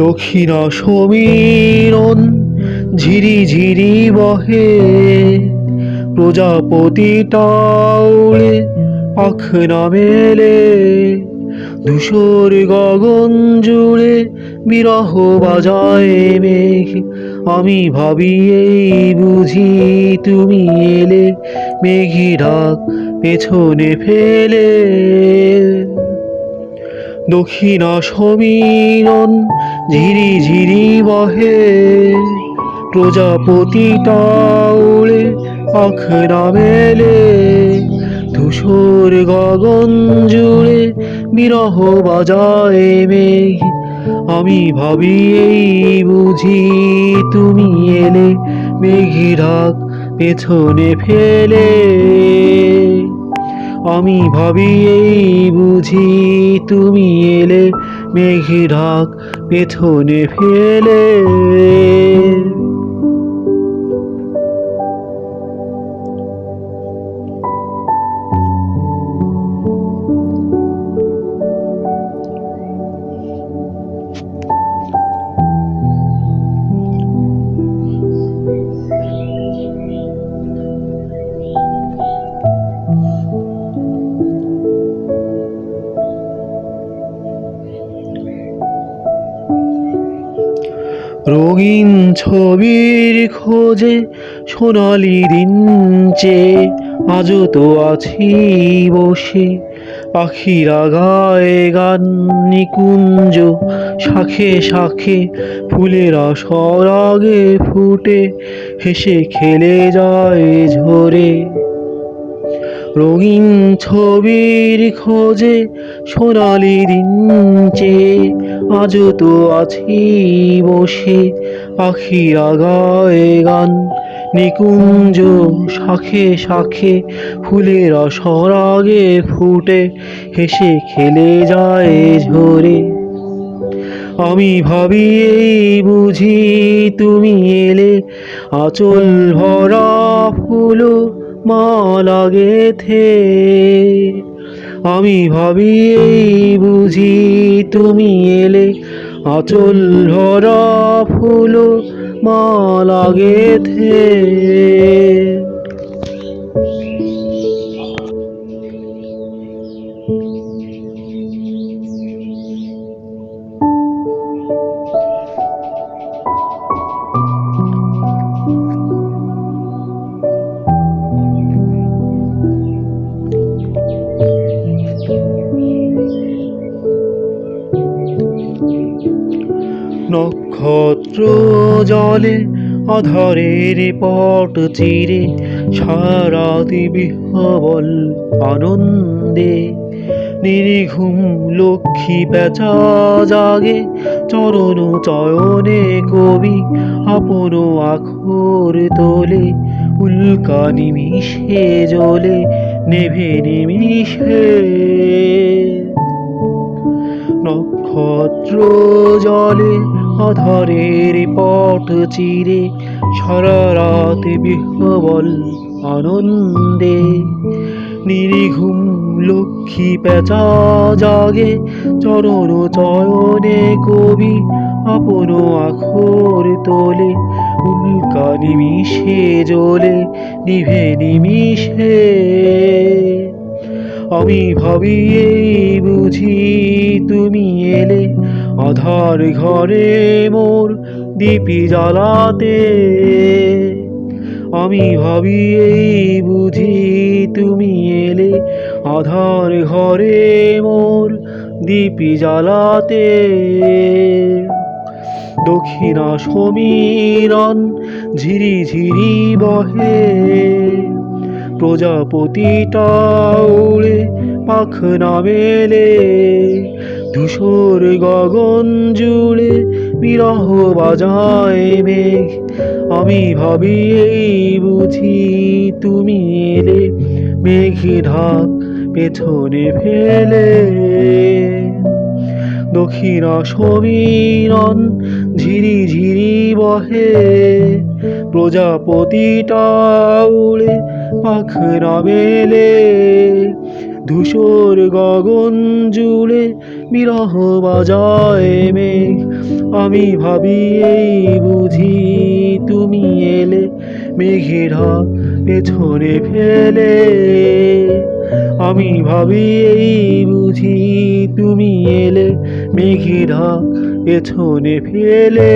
দক্ষিণা সমীরণ ঝিরি ঝিরি বহে, প্রজাপতিটা উড়ে পাখ না মেলে। ধূসর গগন জুড়ে বিরহ বাজায় মেঘ, আমি ভাবি এই বুঝি তুমি এলে মেঘি ঢাক পেছনে ফেলে। দক্ষিণা সমীরণ ঝিরি ঝিরি বহে, প্রজাপতিটা উড়ে পাখ না মেলে। ধূসর গগন জুড়ে বিরহ বাজায় মেঘ, আমি ভাবি এই বুঝি তুমি এলে মেঘি ঢাক পেছনে ফেলে। আমি ভাবি এই বুঝি তুমি এলে মেঘি ঢাক পেছনে ফেলে। রঙিন ছবির খোঁজে সোনালি দিন চেয়ে আজও তো আছি বসে। পাখিরা গায়ে গান নিকুঞ্জ শাখে শাখে, ফুলেরা সরাগে ফুটে হেসে খেলে যায় ঝরে। রঙিন ছবির খোঁজে সোনালি দিন চেয়ে আজও তো আছি বসে। পাখিরা গায়ে গান নিকুঞ্জ শাখে শাখে, ফুলেরা সরাগে ফুটে হেসে খেলে যায় ঝরে। আমি ভাবি এই বুঝি তুমি এলে আঁচল ভরা ফুল মালা গেথে। আমি ভাবি এই বুঝি তুমি এলে আঁচল ভরা ফুল মালা গেথে। নক্ষত্র জলে আধারের পট চিরে, সারা বিহ্বল আনন্দে। নির্ঘুম লক্ষ্মী পেঁচা জাগে চরণ চয়নে, কবি আপন আখর তোলে উল্কা নিমিষে জ্বলে নেভে নিমিষে। নক্ষত্র জলে আধারের পট চিরে, সারা রাত বিহ্বল আনন্দে। নির্ঘুম লক্ষ্মী পেঁচা জাগে চরণ চয়নে, কবি আপন আখর তোলে উল্কা নিমিষে জ্বলে নিভে নিমিষে। আমি ভাবি এই বুঝি তুমি এলে আধার ঘরে মোর দীপি জ্বালাতে। আমি ভাবি এই বুঝি তুমি এলে আধার ঘরে মোর দীপি জ্বালাতে। দক্ষিণা সমীরণ ঝিরি ঝিরি বহে, প্রজাপতিটা উড়ে পাখ না মেলে। ধূসর গগন জুড়ে বিরহ বাজায় মেঘ, আমি ভাবি এই বুঝি তুমি এলে মেঘি ঢাক পেছনে ফেলে। দক্ষিণা সমীরণ ঝিরি ঝিরি বহে, প্রজাপতিটা উড়ে পাখ না মেলে। ধূসর গগন জুড়ে বিরহ বাজায় মেঘ। আমি ভাবি এই বুঝি তুমি এলে মেঘেরা পেছনে ফেলে। আমি ভাবি এই বুঝি তুমি এলে মেঘেরা পেছনে ফেলে।